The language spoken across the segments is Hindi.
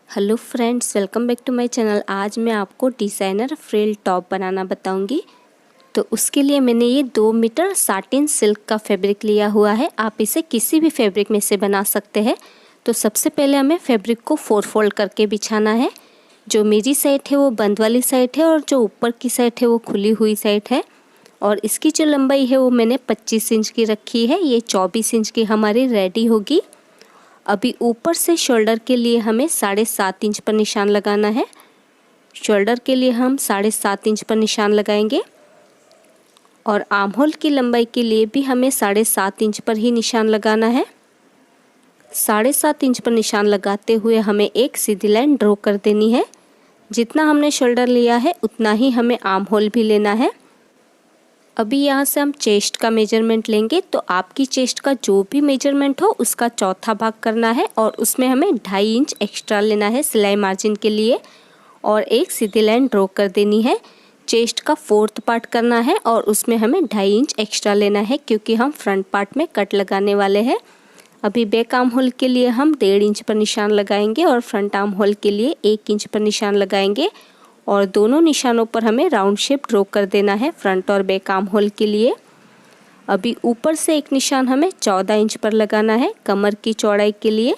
Hello friends, welcome back to my channel. आज मैं आपको डिज़ाइनर फ्रिल टॉप बनाना बताऊंगी। तो उसके लिए मैंने ये 2 मीटर साटिन सिल्क का फैब्रिक लिया हुआ है। आप इसे किसी भी फैब्रिक में से बना सकते हैं। तो सबसे पहले हमें फैब्रिक को 4 फोल्ड करके बिछाना है। जो मेरी साइड है वो बंद वाली साइड है और जो ऊपर की साइड है वो खुली हुई साइड है। और इसकी जो लंबाई है वो मैंने 25 इंच की रखी है। ये 24 इंच की हमारी रेडी होगी। अभी ऊपर से शोल्डर के लिए हमें 7.5 इंच पर निशान लगाना है। शोल्डर के लिए हम 7.5 इंच पर निशान लगाएंगे और आर्म होल की लंबाई के लिए भी हमें 7.5 इंच पर ही निशान लगाना है। 7.5 इंच पर निशान लगाते हुए हमें एक सीधी लाइन ड्रॉ कर देनी है। जितना हमने शोल्डर लिया है उतना ही हमें आर्म होल भी लेना है। अभी यहाँ से हम चेस्ट का मेजरमेंट लेंगे। तो आपकी चेस्ट का जो भी मेजरमेंट हो उसका चौथा भाग करना है और उसमें हमें 2.5 इंच एक्स्ट्रा लेना है सिलाई मार्जिन के लिए और एक सीधी लाइन ड्रॉ कर देनी है। चेस्ट का 4th पार्ट करना है और उसमें हमें 2.5 इंच एक्स्ट्रा लेना है क्योंकि हम फ्रंट पार्ट में कट लगाने वाले हैं। अभी बैक आर्म होल के लिए हम 1.5 इंच पर निशान लगाएंगे और फ्रंट आर्म होल के लिए 1 इंच पर निशान लगाएंगे और दोनों निशानों पर हमें राउंड शेप ड्रॉ कर देना है फ्रंट और बैक आर्म होल के लिए। अभी ऊपर से एक निशान हमें 14 इंच पर लगाना है कमर की चौड़ाई के लिए।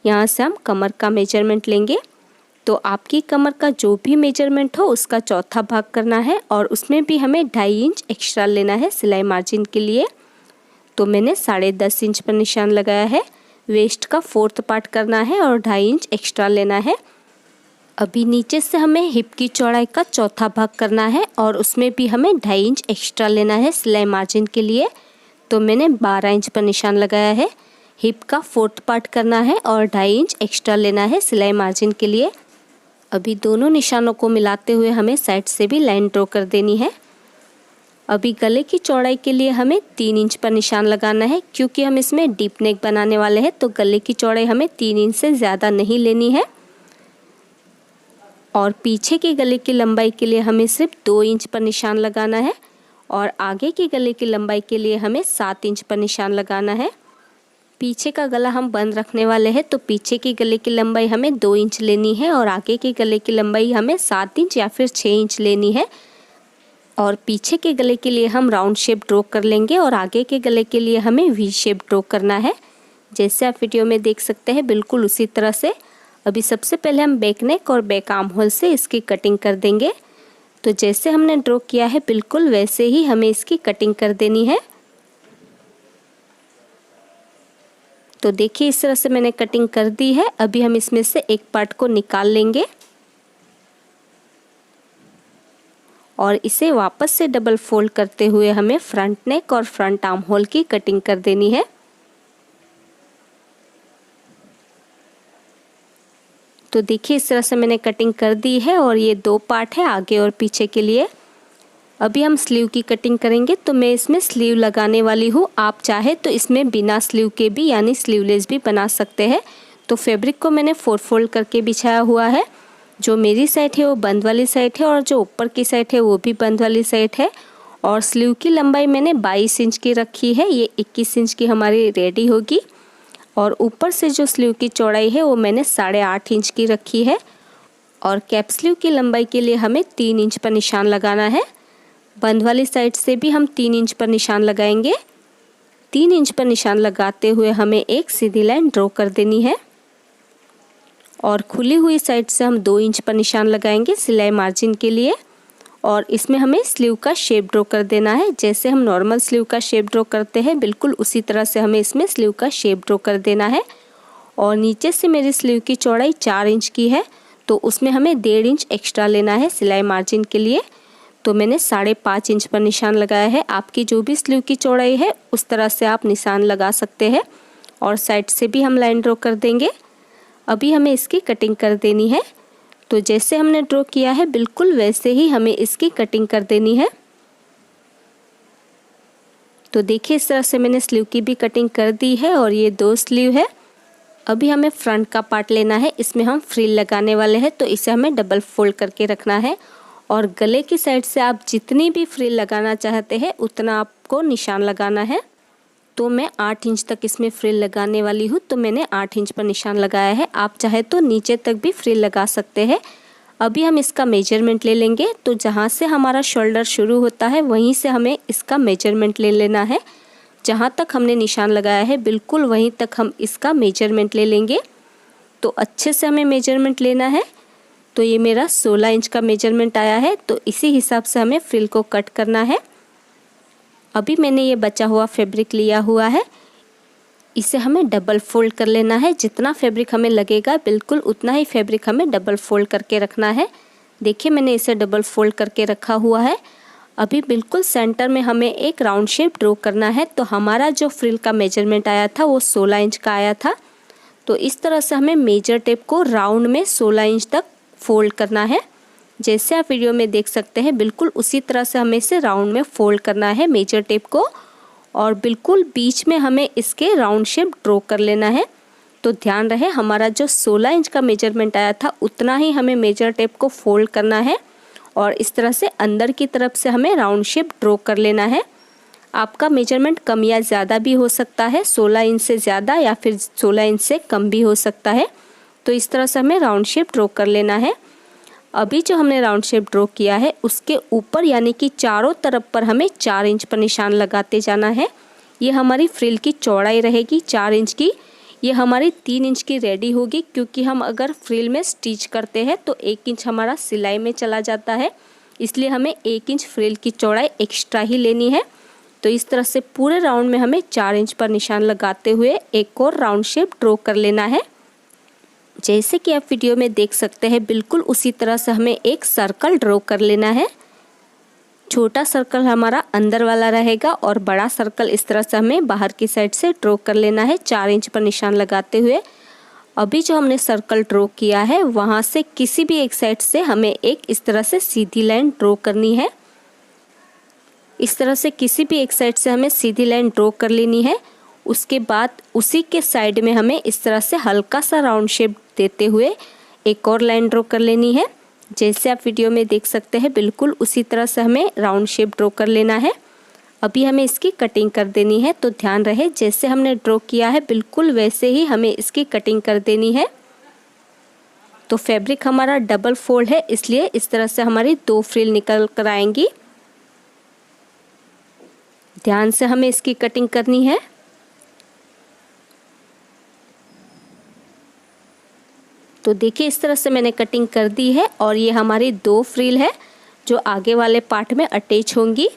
यहाँ से हम कमर का मेजरमेंट लेंगे। तो आपकी कमर का जो भी मेजरमेंट हो उसका चौथा भाग करना है और उसमें भी हमें 2.5 इंच एक्स्ट्रा लेना है सिलाई मार्जिन के लिए। तो मैंने 10.5 इंच पर निशान लगाया है। वेस्ट का 4th पार्ट करना है और 2.5 इंच एक्स्ट्रा लेना है। अभी नीचे से हमें हिप की चौड़ाई का चौथा भाग करना है और उसमें भी हमें 2.5 इंच एक्स्ट्रा लेना है सिलाई मार्जिन के लिए। तो मैंने 12 इंच पर निशान लगाया है। हिप का 4th पार्ट करना है और 2.5 इंच एक्स्ट्रा लेना है सिलाई मार्जिन के लिए। अभी दोनों निशानों को मिलाते हुए हमें साइड से भी लाइन ड्रॉ कर देनी है। अभी गले की चौड़ाई के लिए हमें 3 इंच पर निशान लगाना है क्योंकि हम इसमें डीप नेक बनाने वाले हैं। तो गले की चौड़ाई हमें 3 इंच से ज़्यादा नहीं लेनी है। और पीछे के गले की लंबाई के लिए हमें सिर्फ 2 इंच पर निशान लगाना है और आगे के गले की लंबाई के लिए हमें 7 इंच पर निशान लगाना है। पीछे का गला हम बंद रखने वाले हैं तो पीछे के गले की लंबाई हमें 2 इंच लेनी है और आगे के गले की लंबाई हमें 7 इंच या फिर 6 इंच लेनी है। और पीछे के गले के लिए हम राउंड शेप ड्रॉ कर लेंगे और आगे के गले के लिए हमें वी शेप ड्रॉ करना है। जैसे आप वीडियो में देख सकते हैं बिल्कुल उसी तरह से। अभी सबसे पहले हम बैक नेक और बैक आर्म होल से इसकी कटिंग कर देंगे। तो जैसे हमने ड्रॉ किया है बिल्कुल वैसे ही हमें इसकी कटिंग कर देनी है। तो देखिए इस तरह से मैंने कटिंग कर दी है। अभी हम इसमें से एक पार्ट को निकाल लेंगे और इसे वापस से डबल फोल्ड करते हुए हमें फ्रंट नेक और फ्रंट आर्म होल की कटिंग कर देनी है। तो देखिए इस तरह से मैंने कटिंग कर दी है और ये 2 पार्ट है आगे और पीछे के लिए। अभी हम स्लीव की कटिंग करेंगे। तो मैं इसमें स्लीव लगाने वाली हूँ। आप चाहे तो इसमें बिना स्लीव के भी यानी स्लीवलेस भी बना सकते हैं। तो फैब्रिक को मैंने 4 फोल्ड करके बिछाया हुआ है। जो मेरी साइड है वो बंद वाली साइड है और जो ऊपर की साइड है वो भी बंद वाली साइड है। और स्लीव की लंबाई मैंने 22 इंच की रखी है। ये 21 इंच की हमारी रेडी होगी। और ऊपर से जो स्लीव की चौड़ाई है वो मैंने 8.5 इंच की रखी है। और कैप स्लीव की लंबाई के लिए हमें 3 इंच पर निशान लगाना है। बंद वाली साइड से भी हम 3 इंच पर निशान लगाएंगे। 3 इंच पर निशान लगाते हुए हमें एक सीधी लाइन ड्रॉ कर देनी है और खुली हुई साइड से हम 2 इंच पर निशान लगाएंगे सिलाई मार्जिन के लिए। और इसमें हमें स्लीव का शेप ड्रॉ कर देना है। जैसे हम नॉर्मल स्लीव का शेप ड्रॉ करते हैं बिल्कुल उसी तरह से हमें इसमें स्लीव का शेप ड्रॉ कर देना है। और नीचे से मेरी स्लीव की चौड़ाई 4 इंच की है तो उसमें हमें 1.5 इंच एक्स्ट्रा लेना है सिलाई मार्जिन के लिए। तो मैंने 5.5 इंच पर निशान लगाया है। आपकी जो भी स्लीव की चौड़ाई है उस तरह से आप निशान लगा सकते हैं। और साइड से भी हम लाइन ड्रॉ कर देंगे। अभी हमें इसकी कटिंग कर देनी है। तो जैसे हमने ड्रॉ किया है बिल्कुल वैसे ही हमें इसकी कटिंग कर देनी है। तो देखिए इस तरह से मैंने स्लीव की भी कटिंग कर दी है और ये 2 स्लीव है। अभी हमें फ्रंट का पार्ट लेना है। इसमें हम फ्रिल लगाने वाले हैं तो इसे हमें डबल फोल्ड करके रखना है। और गले की साइड से आप जितनी भी फ्रिल लगाना चाहते हैं उतना आपको निशान लगाना है। तो मैं 8 इंच तक इसमें फ्रिल लगाने वाली हूँ, तो मैंने 8 इंच पर निशान लगाया है। आप चाहे तो नीचे तक भी फ्रिल लगा सकते हैं। अभी हम इसका मेजरमेंट ले लेंगे। तो जहाँ से हमारा शोल्डर शुरू होता है वहीं से हमें इसका मेजरमेंट ले लेना है। जहाँ तक हमने निशान लगाया है बिल्कुल वहीं तक हम इसका मेजरमेंट ले लेंगे। तो अच्छे से हमें मेजरमेंट लेना है। तो ये मेरा 16 इंच का मेजरमेंट आया है, तो इसी हिसाब से हमें फ्रिल को कट करना है। अभी मैंने ये बचा हुआ फैब्रिक लिया हुआ है, इसे हमें डबल फोल्ड कर लेना है। जितना फैब्रिक हमें लगेगा बिल्कुल उतना ही फैब्रिक हमें डबल फोल्ड करके रखना है। देखिए मैंने इसे डबल फोल्ड करके रखा हुआ है। अभी बिल्कुल सेंटर में हमें एक राउंड शेप ड्रॉ करना है। तो हमारा जो फ्रिल का मेजरमेंट आया था वो 16 इंच का आया था। तो इस तरह से हमें मेजर टेप को राउंड में 16 इंच तक फोल्ड करना है। जैसे आप वीडियो में देख सकते हैं बिल्कुल उसी तरह से हमें इसे राउंड में फोल्ड करना है मेजर टेप को, और बिल्कुल बीच में हमें इसके राउंड शेप ड्रॉ कर लेना है। तो ध्यान रहे हमारा जो 16 इंच का मेजरमेंट आया था उतना ही हमें मेजर टेप को फोल्ड करना है, और इस तरह से अंदर की तरफ से हमें राउंड शेप ड्रॉ कर लेना है। आपका मेजरमेंट कम या ज़्यादा भी हो सकता है, 16 इंच से ज़्यादा या फिर 16 इंच से कम भी हो सकता है। तो इस तरह से हमें राउंड शेप ड्रॉ कर लेना है। अभी जो हमने राउंड शेप ड्रॉ किया है उसके ऊपर यानी कि चारों तरफ पर हमें 4 इंच पर निशान लगाते जाना है। ये हमारी फ्रिल की चौड़ाई रहेगी 4 इंच की। ये हमारी 3 इंच की रेडी होगी, क्योंकि हम अगर फ्रिल में स्टिच करते हैं तो 1 इंच हमारा सिलाई में चला जाता है, इसलिए हमें 1 इंच फ्रिल की चौड़ाई एक्स्ट्रा ही लेनी है। तो इस तरह से पूरे राउंड में हमें 4 इंच पर निशान लगाते हुए एक और राउंड शेप ड्रॉ कर लेना है। जैसे कि आप वीडियो में देख सकते हैं बिल्कुल उसी तरह से हमें एक सर्कल ड्रॉ कर लेना है। छोटा सर्कल हमारा अंदर वाला रहेगा और बड़ा सर्कल इस तरह से हमें बाहर की साइड से ड्रॉ कर लेना है 4 इंच पर निशान लगाते हुए। अभी जो हमने सर्कल ड्रॉ किया है वहाँ से किसी भी एक साइड से हमें एक इस तरह से सीधी लाइन ड्रॉ करनी है। इस तरह से किसी भी एक साइड से हमें सीधी लाइन ड्रॉ कर लेनी है। उसके बाद उसी के साइड में हमें इस तरह से हल्का सा राउंड शेप देते हुए एक और लाइन ड्रॉ कर लेनी है। जैसे आप वीडियो में देख सकते हैं बिल्कुल उसी तरह से हमें राउंड शेप ड्रॉ कर लेना है। अभी हमें इसकी कटिंग कर देनी है, तो ध्यान रहे जैसे हमने ड्रॉ किया है बिल्कुल वैसे ही हमें इसकी कटिंग कर देनी है। तो फैब्रिक हमारा डबल फोल्ड है, इसलिए इस तरह से हमारी 2 फ्रिल निकल कर आएंगी। ध्यान से हमें इसकी कटिंग करनी है। तो देखिए इस तरह से मैंने कटिंग कर दी है, और ये हमारी 2 फ्रिल है जो आगे वाले पार्ट में अटैच होंगी।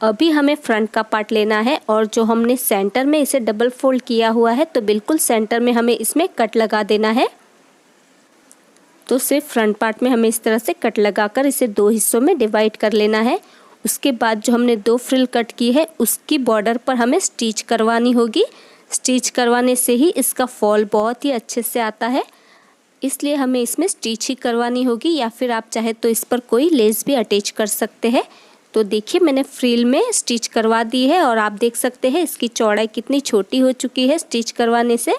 अभी हमें फ्रंट का पार्ट लेना है, और जो हमने सेंटर में इसे डबल फोल्ड किया हुआ है तो बिल्कुल सेंटर में हमें इसमें कट लगा देना है। तो सिर्फ फ्रंट पार्ट में हमें इस तरह से कट लगाकर इसे 2 हिस्सों में डिवाइड कर लेना है। उसके बाद जो हमने 2 फ्रिल कट की है उसकी बॉर्डर पर हमें स्टिच करवानी होगी। स्टिच करवाने से ही इसका फॉल बहुत ही अच्छे से आता है, इसलिए हमें इसमें स्टिच ही करवानी होगी, या फिर आप चाहे तो इस पर कोई लेस भी अटैच कर सकते हैं। तो देखिए मैंने फ्रिल में स्टिच करवा दी है, और आप देख सकते हैं इसकी चौड़ाई कितनी छोटी हो चुकी है स्टिच करवाने से।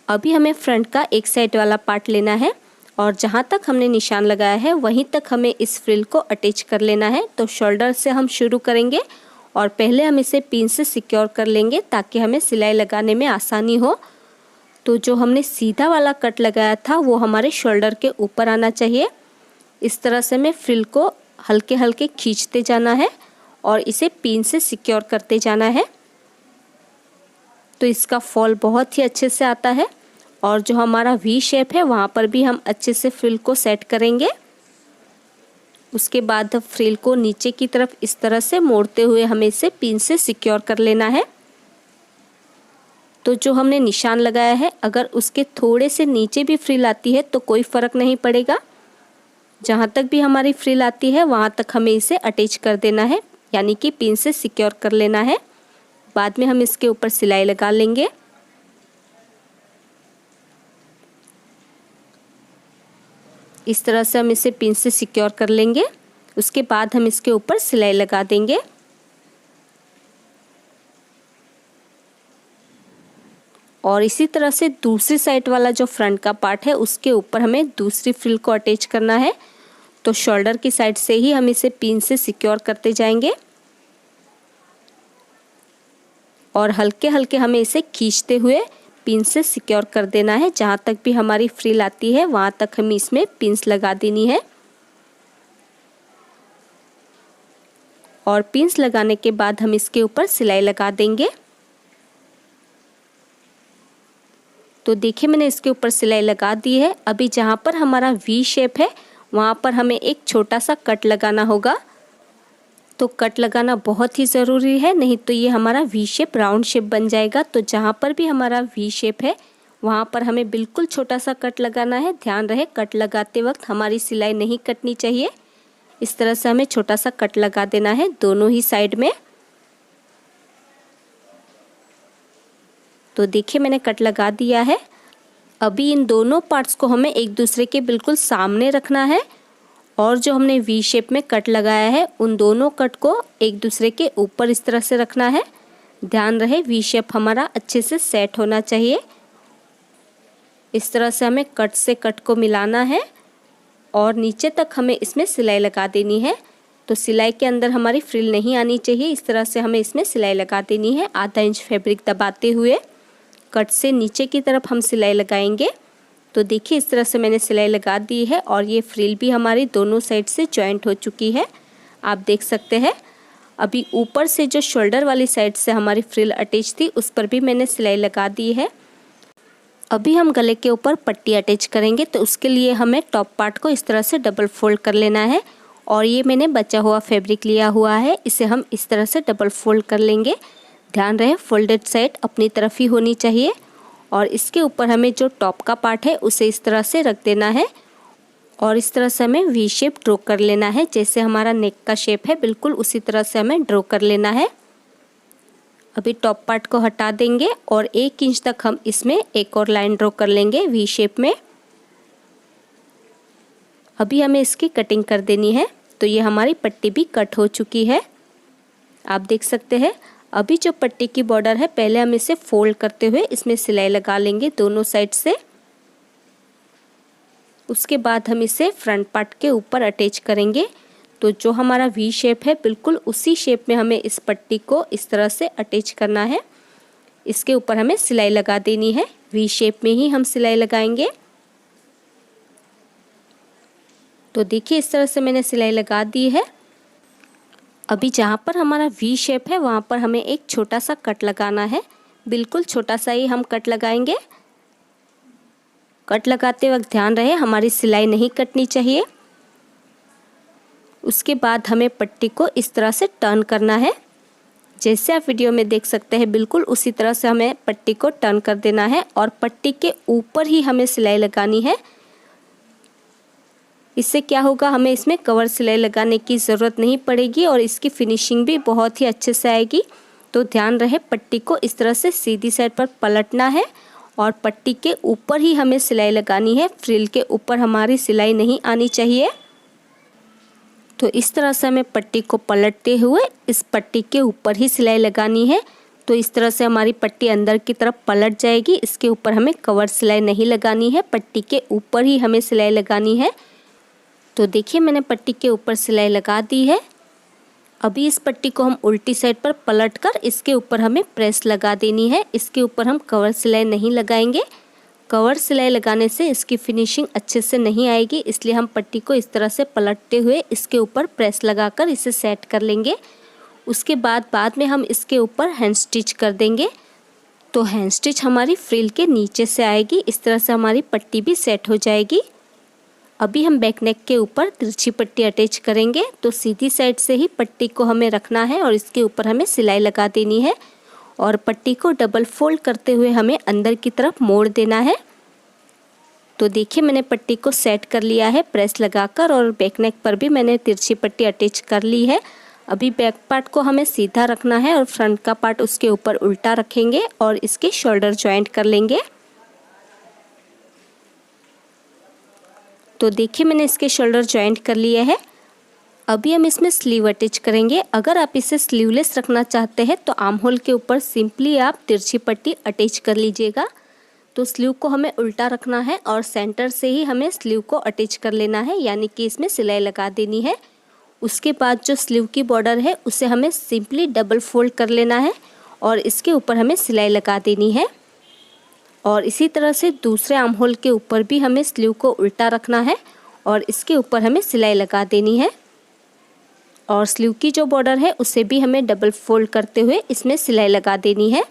अभी हमें फ्रंट का एक साइड वाला पार्ट लेना है, और जहाँ तक हमने निशान लगाया है वहीं तक हमें इस फ्रिल को अटैच कर लेना है। तो शोल्डर से हम शुरू करेंगे, और पहले हम इसे पिन से सिक्योर कर लेंगे ताकि हमें सिलाई लगाने में आसानी हो। तो जो हमने सीधा वाला कट लगाया था वो हमारे शोल्डर के ऊपर आना चाहिए। इस तरह से हमें फ्रिल को हल्के हल्के खींचते जाना है और इसे पिन से सिक्योर करते जाना है। तो इसका फॉल बहुत ही अच्छे से आता है, और जो हमारा वी शेप है वहाँ पर भी हम अच्छे से फ्रिल को सेट करेंगे। उसके बाद फ्रिल को नीचे की तरफ इस तरह से मोड़ते हुए हमें इसे पिन से सिक्योर कर लेना है। तो जो हमने निशान लगाया है अगर उसके थोड़े से नीचे भी फ्रिल आती है तो कोई फ़र्क नहीं पड़ेगा। जहाँ तक भी हमारी फ्रिल आती है वहाँ तक हमें इसे अटैच कर देना है, यानी कि पिन से सिक्योर कर लेना है। बाद में हम इसके ऊपर सिलाई लगा लेंगे। इस तरह से हम इसे पिन से सिक्योर कर लेंगे। उसके बाद हम इसके ऊपर सिलाई लगा देंगे। और इसी तरह से दूसरी साइड वाला जो फ्रंट का पार्ट है उसके ऊपर हमें दूसरी फ्रिल को अटैच करना है। तो शोल्डर की साइड से ही हम इसे पिन से सिक्योर करते जाएंगे। और हल्के हल्के हमें इसे खींचते हुए पिन से सिक्योर कर देना है। जहाँ तक भी हमारी फ्रिल आती है वहाँ तक हमें इसमें पिन्स लगा देनी है। और पिन्स लगाने के बाद हम इसके ऊपर सिलाई लगा देंगे। तो देखिए मैंने इसके ऊपर सिलाई लगा दी है। अभी जहाँ पर हमारा वी शेप है वहाँ पर हमें एक छोटा सा कट लगाना होगा। तो कट लगाना बहुत ही ज़रूरी है, नहीं तो ये हमारा वी शेप राउंड शेप बन जाएगा। तो जहाँ पर भी हमारा वी शेप है वहाँ पर हमें बिल्कुल छोटा सा कट लगाना है। ध्यान रहे कट लगाते वक्त हमारी सिलाई नहीं कटनी चाहिए। इस तरह से हमें छोटा सा कट लगा देना है दोनों ही साइड में। तो देखिए मैंने कट लगा दिया है। अभी इन दोनों पार्ट्स को हमें एक दूसरे के बिल्कुल सामने रखना है और जो हमने वी शेप में कट लगाया है उन दोनों कट को एक दूसरे के ऊपर इस तरह से रखना है। ध्यान रहे वी शेप हमारा अच्छे से सेट होना चाहिए। इस तरह से हमें कट से कट को मिलाना है और नीचे तक हमें इसमें सिलाई लगा देनी है। तो सिलाई के अंदर हमारी फ्रिल नहीं आनी चाहिए। इस तरह से हमें इसमें सिलाई लगा देनी है। आधा इंच फैब्रिक दबाते हुए कट से नीचे की तरफ हम सिलाई लगाएंगे। तो देखिए इस तरह से मैंने सिलाई लगा दी है और ये फ्रिल भी हमारी दोनों साइड से जॉइंट हो चुकी है, आप देख सकते हैं। अभी ऊपर से जो शोल्डर वाली साइड से हमारी फ्रिल अटैच थी उस पर भी मैंने सिलाई लगा दी है। अभी हम गले के ऊपर पट्टी अटैच करेंगे। तो उसके लिए हमें टॉप पार्ट को इस तरह से डबल फोल्ड कर लेना है और ये मैंने बचा हुआ फैब्रिक लिया हुआ है, इसे हम इस तरह से डबल फोल्ड कर लेंगे। ध्यान रहे फोल्डेड साइड अपनी तरफ ही होनी चाहिए और इसके ऊपर हमें जो टॉप का पार्ट है उसे इस तरह से रख देना है और इस तरह से हमें वी शेप ड्रॉ कर लेना है। जैसे हमारा नेक का शेप है बिल्कुल उसी तरह से हमें ड्रॉ कर लेना है। अभी टॉप पार्ट को हटा देंगे और 1 इंच तक हम इसमें एक और लाइन ड्रॉ कर लेंगे वी शेप में। अभी हमें इसकी कटिंग कर देनी है। तो ये हमारी पट्टी भी कट हो चुकी है, आप देख सकते हैं। अभी जो पट्टी की बॉर्डर है पहले हम इसे फोल्ड करते हुए इसमें सिलाई लगा लेंगे दोनों साइड से। उसके बाद हम इसे फ्रंट पार्ट के ऊपर अटैच करेंगे। तो जो हमारा वी शेप है बिल्कुल उसी शेप में हमें इस पट्टी को इस तरह से अटैच करना है। इसके ऊपर हमें सिलाई लगा देनी है, वी शेप में ही हम सिलाई लगाएंगे। तो देखिए इस तरह से मैंने सिलाई लगा दी है। अभी जहाँ पर हमारा वी शेप है वहाँ पर हमें एक छोटा सा कट लगाना है, बिल्कुल छोटा सा ही हम कट लगाएंगे। कट लगाते वक्त ध्यान रहे हमारी सिलाई नहीं कटनी चाहिए। उसके बाद हमें पट्टी को इस तरह से टर्न करना है, जैसे आप वीडियो में देख सकते हैं बिल्कुल उसी तरह से हमें पट्टी को टर्न कर देना है और पट्टी के ऊपर ही हमें सिलाई लगानी है। इससे क्या होगा, हमें इसमें कवर सिलाई लगाने की ज़रूरत नहीं पड़ेगी और इसकी फिनिशिंग भी बहुत ही अच्छे से आएगी। तो ध्यान रहे पट्टी को इस तरह से सीधी साइड पर पलटना है और पट्टी के ऊपर ही हमें सिलाई लगानी है। फ्रिल के ऊपर हमारी सिलाई नहीं आनी चाहिए। तो इस तरह से हमें पट्टी को पलटते हुए इस पट्टी के ऊपर ही सिलाई लगानी है। तो इस तरह से हमारी पट्टी अंदर की तरफ पलट जाएगी। इसके ऊपर हमें कवर सिलाई नहीं लगानी है, पट्टी के ऊपर ही हमें सिलाई लगानी है। तो देखिए मैंने पट्टी के ऊपर सिलाई लगा दी है। अभी इस पट्टी को हम उल्टी साइड पर पलटकर इसके ऊपर हमें प्रेस लगा देनी है। इसके ऊपर हम कवर सिलाई नहीं लगाएंगे, कवर सिलाई लगाने से इसकी फिनिशिंग अच्छे से नहीं आएगी, इसलिए हम पट्टी को इस तरह से पलटते हुए इसके ऊपर प्रेस लगाकर इसे सेट कर लेंगे। उसके बाद में हम इसके ऊपर हैंड स्टिच कर देंगे। तो हैंड स्टिच हमारी फ्रिल के नीचे से आएगी, इस तरह से हमारी पट्टी भी सेट हो जाएगी। अभी हम बैक नेक के ऊपर तिरछी पट्टी अटैच करेंगे। तो सीधी साइड से ही पट्टी को हमें रखना है और इसके ऊपर हमें सिलाई लगा देनी है और पट्टी को डबल फोल्ड करते हुए हमें अंदर की तरफ मोड़ देना है। तो देखिए मैंने पट्टी को सेट कर लिया है प्रेस लगाकर और बैक नेक पर भी मैंने तिरछी पट्टी अटैच कर ली है। अभी बैक पार्ट को हमें सीधा रखना है और फ्रंट का पार्ट उसके ऊपर उल्टा रखेंगे और इसके शोल्डर जॉइंट कर लेंगे। तो देखिए मैंने इसके शोल्डर जॉइंट कर लिए हैं। अभी हम इसमें स्लीव अटैच करेंगे। अगर आप इसे स्लीवलेस रखना चाहते हैं तो आर्म होल के ऊपर सिंपली आप तिरछी पट्टी अटैच कर लीजिएगा। तो स्लीव को हमें उल्टा रखना है और सेंटर से ही हमें स्लीव को अटैच कर लेना है, यानी कि इसमें सिलाई लगा देनी है। उसके बाद जो स्लीव की बॉर्डर है उसे हमें सिंपली डबल फोल्ड कर लेना है और इसके ऊपर हमें सिलाई लगा देनी है। और इसी तरह से दूसरे आर्म होल के ऊपर भी हमें स्लीव को उल्टा रखना है और इसके ऊपर हमें सिलाई लगा देनी है। और स्लीव की जो बॉर्डर है उसे भी हमें डबल फोल्ड करते हुए इसमें सिलाई लगा देनी है।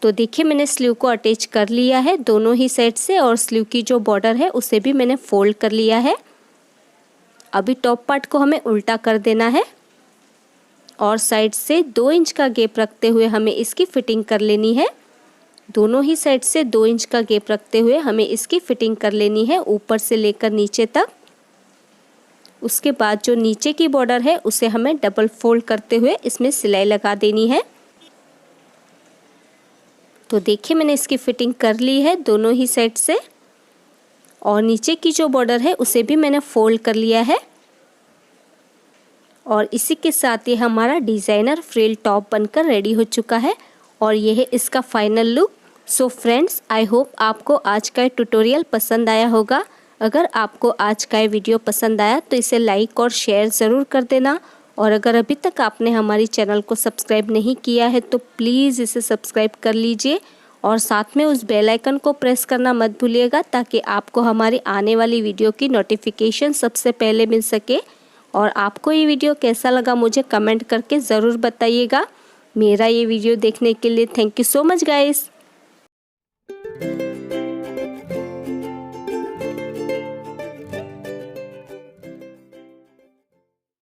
तो देखिए मैंने स्लीव को अटैच कर लिया है दोनों ही साइड से और स्लीव की जो बॉर्डर है उसे भी मैंने फोल्ड कर लिया है। अभी टॉप पार्ट को हमें उल्टा कर देना है और साइड से 2 इंच का गैप रखते हुए हमें इसकी फिटिंग कर लेनी है। दोनों ही साइड से 2 इंच का गैप रखते हुए हमें इसकी फिटिंग कर लेनी है ऊपर से लेकर नीचे तक। उसके बाद जो नीचे की बॉर्डर है उसे हमें डबल फोल्ड करते हुए इसमें सिलाई लगा देनी है। तो देखिए मैंने इसकी फिटिंग कर ली है दोनों ही साइड से और नीचे की जो बॉर्डर है उसे भी मैंने फोल्ड कर लिया है। और इसी के साथ ये हमारा डिज़ाइनर फ्रिल टॉप बनकर रेडी हो चुका है और ये है इसका final look. So friends, I hope आपको आज का ट्यूटोरियल पसंद आया होगा। अगर आपको आज का वीडियो पसंद आया तो इसे लाइक और शेयर ज़रूर कर देना और अगर अभी तक आपने हमारी चैनल को सब्सक्राइब नहीं किया है तो प्लीज़ इसे सब्सक्राइब कर लीजिए और साथ में उस बेल आइकन को प्रेस करना मत भूलिएगा ताकि आपको हमारी आने वाली वीडियो की नोटिफिकेशन सबसे पहले मिल सके। और आपको ये वीडियो कैसा लगा मुझे कमेंट करके ज़रूर बताइएगा। मेरा ये वीडियो देखने के लिए thank you so much guys.